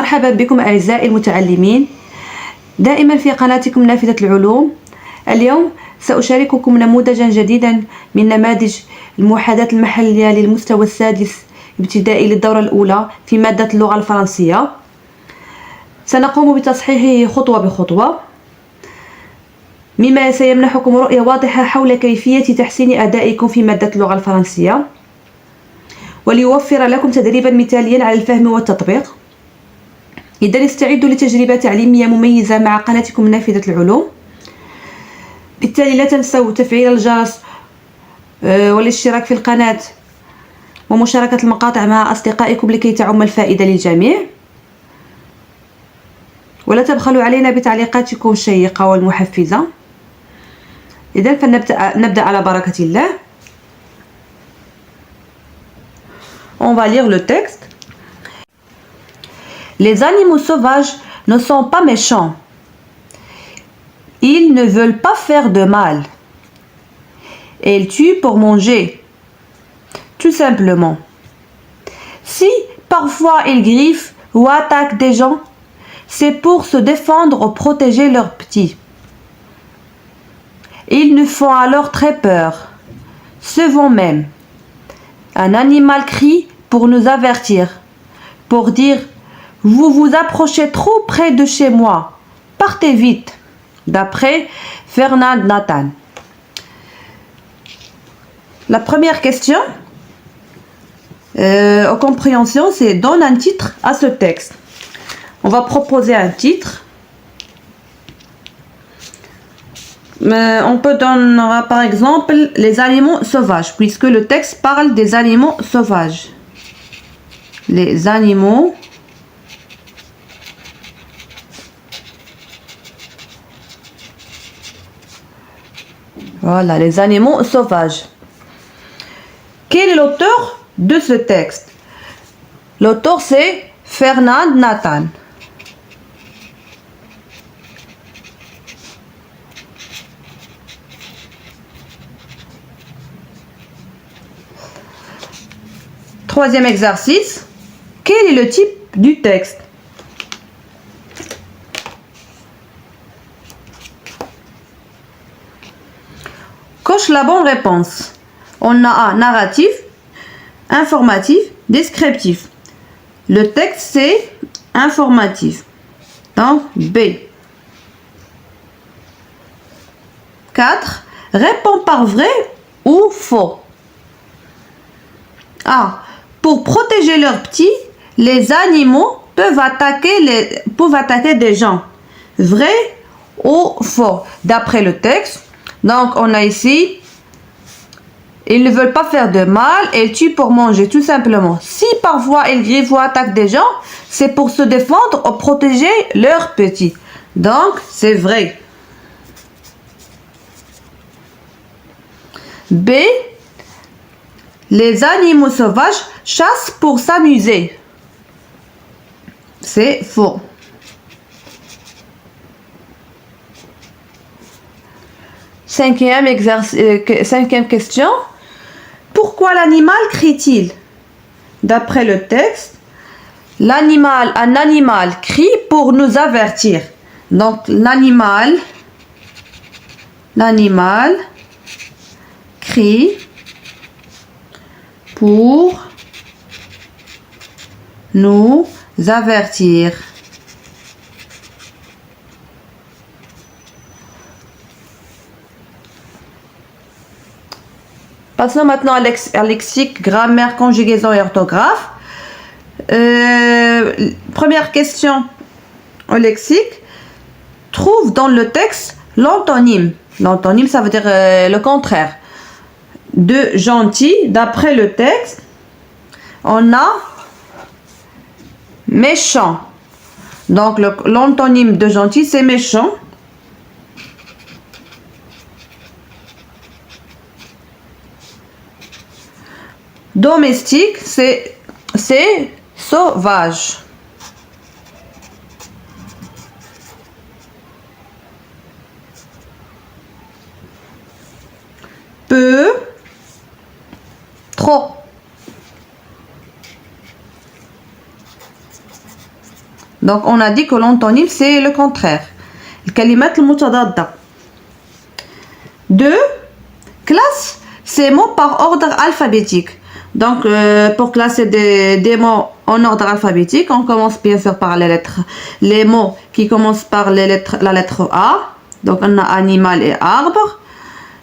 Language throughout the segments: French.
مرحبا بكم أعزائي المتعلمين دائما في قناتكم نافذة العلوم. اليوم سأشارككم نموذجا جديدا من نماذج المحادثة المحلية للمستوى السادس ابتدائي للدورة الأولى في مادة اللغة الفرنسية. سنقوم بتصحيحه خطوة بخطوة مما سيمنحكم رؤية واضحة حول كيفية تحسين أدائكم في مادة اللغة الفرنسية وليوفر لكم تدريبا مثاليا على الفهم والتطبيق. إذا استعدوا لتجربة تعليمية مميزة مع قناتكم نافذة العلوم. بالتالي لا تنسوا تفعيل الجرس والاشتراك في القناة ومشاركة المقاطع مع أصدقائكم لكي تعم الفائدة للجميع، ولا تبخلوا علينا بتعليقاتكم الشيقة والمحفزة. إذن فنبدأ على بركة الله. On va lire le texte. Les animaux sauvages ne sont pas méchants. Ils ne veulent pas faire de mal. Ils tuent pour manger. Tout simplement. Si parfois ils griffent ou attaquent des gens, c'est pour se défendre ou protéger leurs petits. Ils nous font alors très peur. Souvent même. Un animal crie pour nous avertir, pour dire « Vous vous approchez trop près de chez moi, partez vite », d'après Fernand Nathan. La première question aux compréhensions, c'est « Donne un titre à ce texte ». On va proposer un titre. On peut donner par exemple les animaux sauvages, puisque le texte parle des animaux sauvages. Les animaux voilà, les animaux sauvages. Quel est l'auteur de ce texte? L'auteur c'est Fernand Nathan. Troisième exercice. Quel est le type du texte? Coche la bonne réponse. On a un narratif, informatif, descriptif. Le texte c'est informatif. Donc B. 4. Réponds par vrai ou faux. A. Pour protéger leurs petits, les animaux peuvent attaquer des gens. Vrai ou faux? D'après le texte. Donc, on a ici, ils ne veulent pas faire de mal et ils tuent pour manger, tout simplement. Si parfois ils griffent ou attaquent des gens, c'est pour se défendre ou protéger leurs petits. Donc, c'est vrai. B. Les animaux sauvages chassent pour s'amuser. C'est faux. Cinquième question. Pourquoi l'animal crie-t-il? D'après le texte, un animal crie pour nous avertir. Donc l'animal crie pour nous avertir. Passons maintenant à lexique, grammaire, conjugaison et orthographe. Première question au lexique. Trouve dans le texte l'antonyme. L'antonyme, ça veut dire le contraire. De gentil, d'après le texte, on a méchant. Donc l'antonyme de gentil, c'est méchant. Domestique, c'est sauvage. Peu, trop. Donc on a dit que l'antonyme c'est le contraire. الكلمات المتضادة. 2. Classe ces mots par ordre alphabétique. Donc pour classer des mots en ordre alphabétique, on commence bien sûr par les mots qui commencent par la lettre A. Donc on a animal et arbre.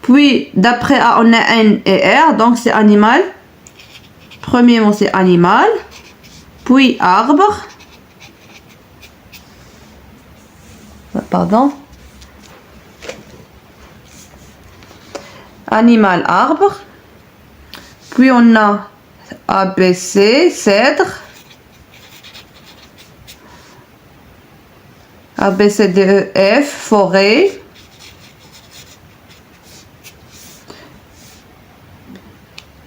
Puis d'après A on a N et R, donc c'est animal. Premier mot c'est animal. Puis arbre. Pardon. Animal, arbre. Puis on a ABC, cèdre. ABCDEF, forêt.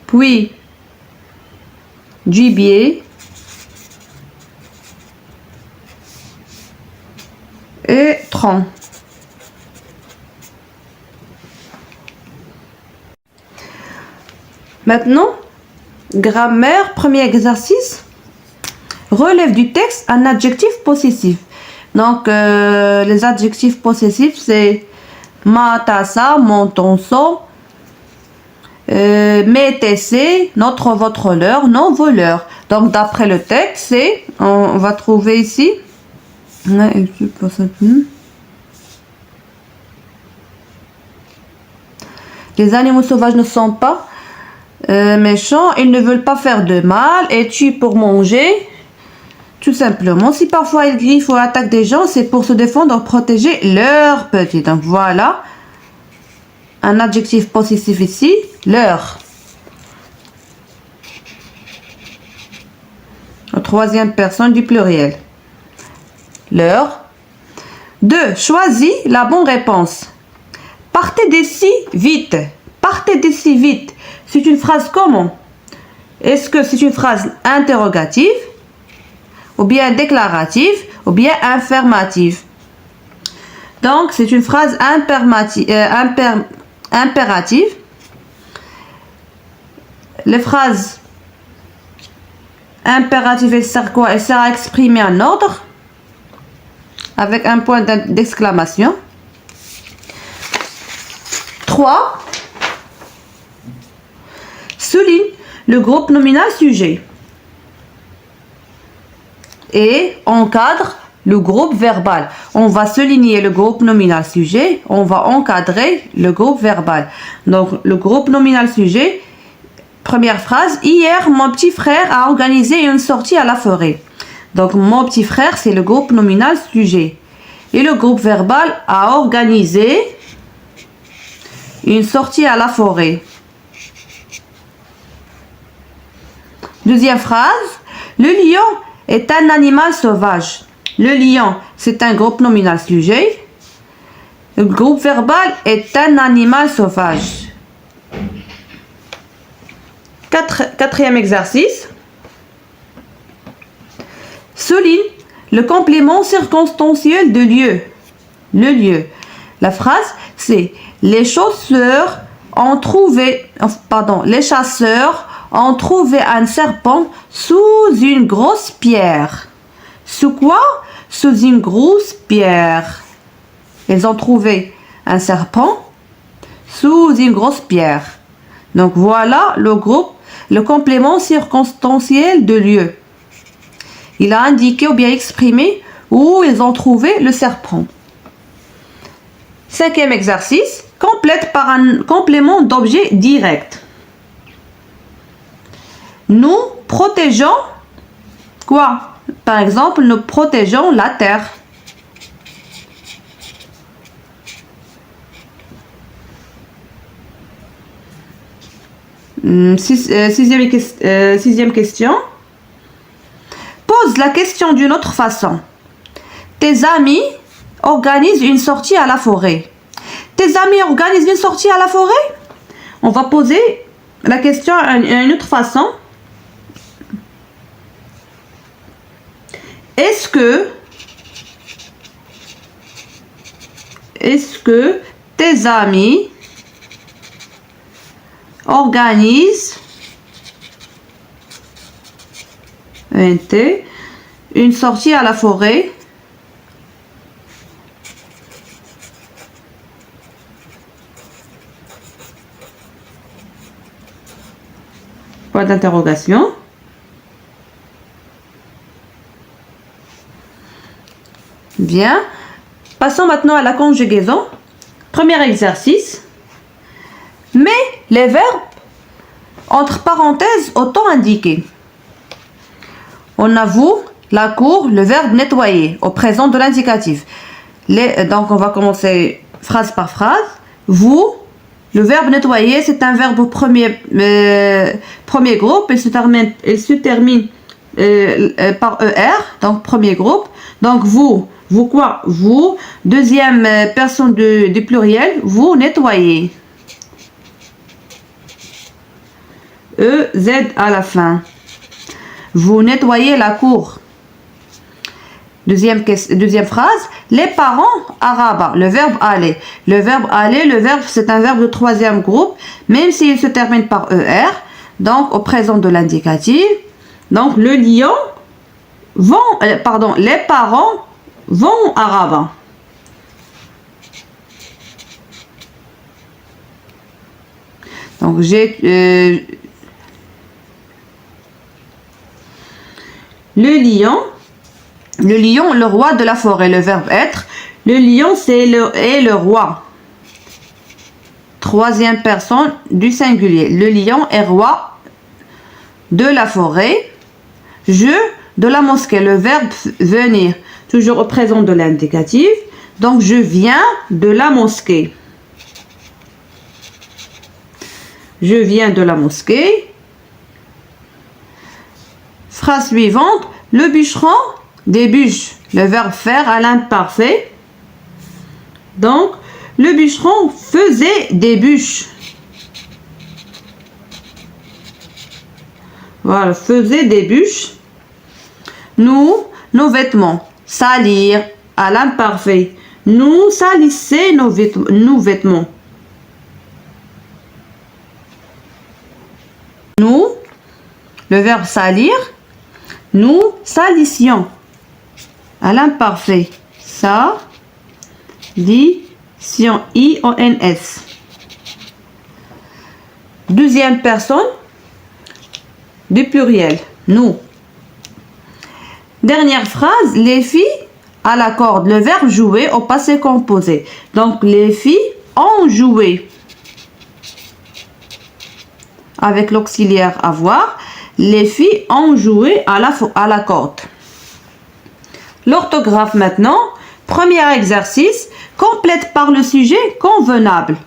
Puis gibier. Et tronc. Maintenant, grammaire, premier exercice. Relève du texte un adjectif possessif. Donc, les adjectifs possessifs, c'est ma tassa, mon tonson, mes tessés, notre, votre, leur, non, vos, leur. Donc, d'après le texte, c'est, on va trouver ici. Les animaux sauvages ne sont pas méchants, ils ne veulent pas faire de mal et tuent pour manger. Tout simplement, si parfois ils griffent ou attaquent des gens, c'est pour se défendre ou protéger leurs petits. Donc voilà, un adjectif possessif ici, leur. La troisième personne du pluriel. Leur. 2. Choisis la bonne réponse. Partez d'ici vite. Partez d'ici vite. C'est une phrase comment? Est-ce que c'est une phrase interrogative, ou bien déclarative, ou bien affirmative? Donc, c'est une phrase impérative. Les phrases impératives, elles servent quoi? Elles servent à exprimer un ordre avec un point d'exclamation. 3. Souligne le groupe nominal sujet et encadre le groupe verbal. On va souligner le groupe nominal sujet, on va encadrer le groupe verbal. Donc le groupe nominal sujet, première phrase, hier mon petit frère a organisé une sortie à la forêt. Donc mon petit frère c'est le groupe nominal sujet et le groupe verbal a organisé une sortie à la forêt. Deuxième phrase, le lion est un animal sauvage. Le lion, c'est un groupe nominal sujet. Le groupe verbal est un animal sauvage. Quatrième exercice. Souligne le complément circonstanciel de lieu. Le lieu. La phrase, c'est les chasseurs ont trouvé un serpent sous une grosse pierre. Sous quoi? Sous une grosse pierre. Ils ont trouvé un serpent sous une grosse pierre. Donc voilà le complément circonstanciel de lieu. Il a indiqué ou bien exprimé où ils ont trouvé le serpent. Cinquième exercice, complète par un complément d'objet direct. Nous protégeons quoi? Par exemple, nous protégeons la terre. Sixième question. Pose la question d'une autre façon. Tes amis organisent une sortie à la forêt. Tes amis organisent une sortie à la forêt? On va poser la question d'une autre façon. Est-ce que tes amis organisent une sortie à la forêt. Point d'interrogation. Bien. Passons maintenant à la conjugaison. Premier exercice. Mets les verbes entre parenthèses au temps indiqué. On a vous, la cour, le verbe nettoyer au présent de l'indicatif. Donc on va commencer phrase par phrase. Vous, le verbe nettoyer, c'est un verbe au premier groupe. Il se termine par ER, donc premier groupe. Donc vous quoi? Vous, deuxième personne du pluriel, vous nettoyez. EZ à la fin. Vous nettoyez la cour. Deuxième phrase. Les parents arabes. Le verbe aller. Le verbe c'est un verbe de troisième groupe, même s'il se termine par ER. Donc au présent de l'indicatif. Donc le lion les parents vont à Rabat. Donc j'ai le lion, le roi de la forêt, le verbe être. Le lion est le roi. Troisième personne du singulier. Le lion est roi de la forêt. Je de la mosquée, le verbe venir, toujours au présent de l'indicatif. Donc je viens de la mosquée. Je viens de la mosquée. Phrase suivante. Le bûcheron débûche. Le verbe faire à l'imparfait. Donc, le bûcheron faisait des bûches. Voilà, faisait des bûches. Nous, nos vêtements. Salir à l'imparfait. Nous salissaient nos vêtements. Nous, le verbe salir. Nous salissions à l'imparfait. Salissions. I-O-N-S. Deuxième personne du pluriel. Nous. Dernière phrase. Les filles à la corde. Le verbe jouer au passé composé. Donc les filles ont joué. Avec l'auxiliaire avoir. Les filles ont joué à la corde. L'orthographe maintenant. Premier exercice. Complète par le sujet convenable.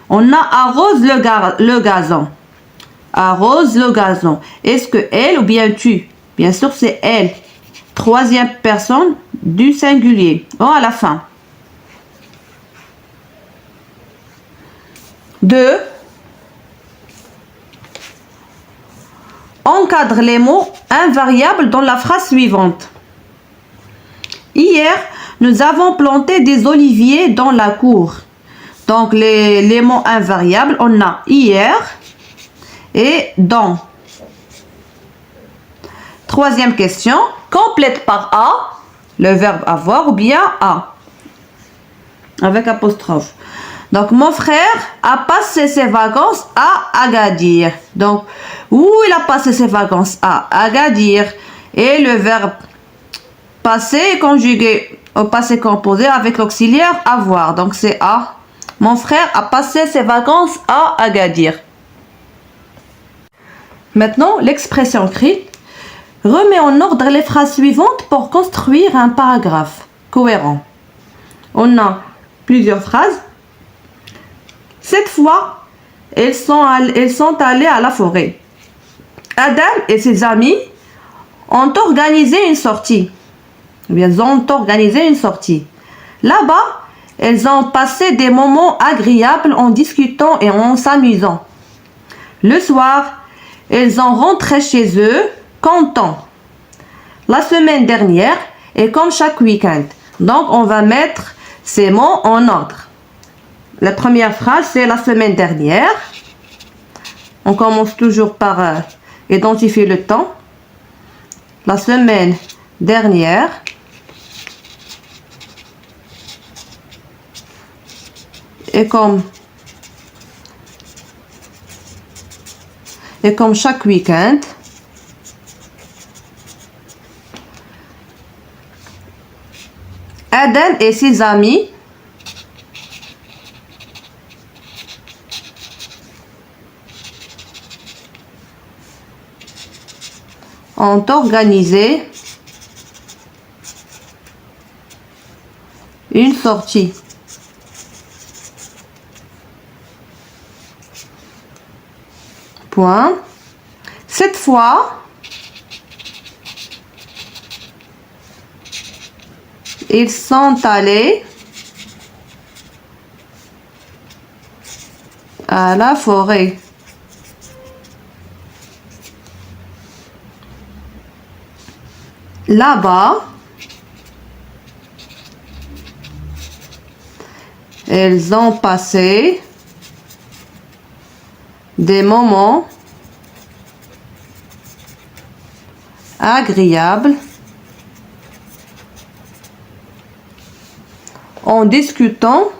On a arrose le gazon. Arrose le gazon. Est-ce que elle ou bien tu? Bien sûr, c'est elle. Troisième personne du singulier. Oh, à la fin. 2. Encadre les mots invariables dans la phrase suivante. Hier, nous avons planté des oliviers dans la cour. Donc, les mots invariables, on a hier et dans. Troisième question. Complète par A, le verbe avoir ou bien A. Avec apostrophe. Donc, mon frère a passé ses vacances à Agadir. Donc, où il a passé ses vacances? À Agadir. Et le verbe passer est conjugué au passé composé avec l'auxiliaire avoir. Donc, c'est A. Mon frère a passé ses vacances à Agadir. Maintenant, l'expression écrite. Remets en ordre les phrases suivantes pour construire un paragraphe cohérent. On a plusieurs phrases. Cette fois, elles sont allées à la forêt. Adam et ses amis ont organisé une sortie. Ils ont organisé une sortie. Là-bas, elles ont passé des moments agréables en discutant et en s'amusant. Le soir, elles ont rentré chez eux contents. La semaine dernière est comme chaque week-end. Donc, on va mettre ces mots en ordre. La première phrase, c'est la semaine dernière. On commence toujours par identifier le temps. La semaine dernière. Et comme chaque week-end, Adam et ses amis ont organisé une sortie. Point. Cette fois, ils sont allés à la forêt. Là-bas, ils ont passé des moments agréables en discutant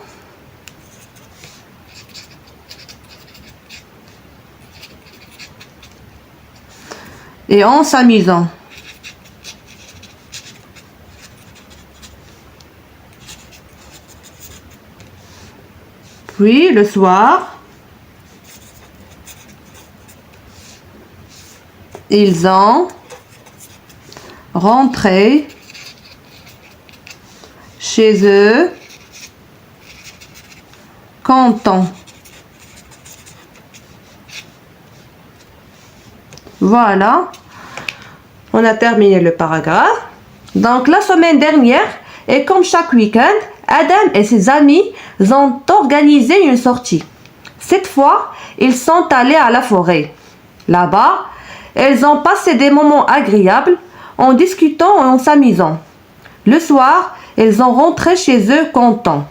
et en s'amusant. Puis le soir, ils ont rentré chez eux contents. Voilà, on a terminé le paragraphe. Donc la semaine dernière, et comme chaque week-end, Adam et ses amis ont organisé une sortie. Cette fois, ils sont allés à la forêt. Là-bas, ils ont passé des moments agréables en discutant et en s'amusant. Le soir, ils ont rentré chez eux contents.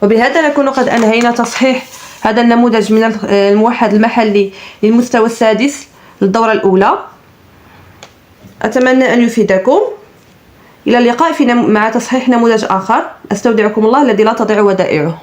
وبهذا نكون قد أنهينا تصحيح هذا النموذج من الموحد المحلي للمستوى السادس للدورة الأولى. أتمنى أن يفيدكم. إلى اللقاء مع تصحيح نموذج آخر. أستودعكم الله الذي لا تضيع ودائعه.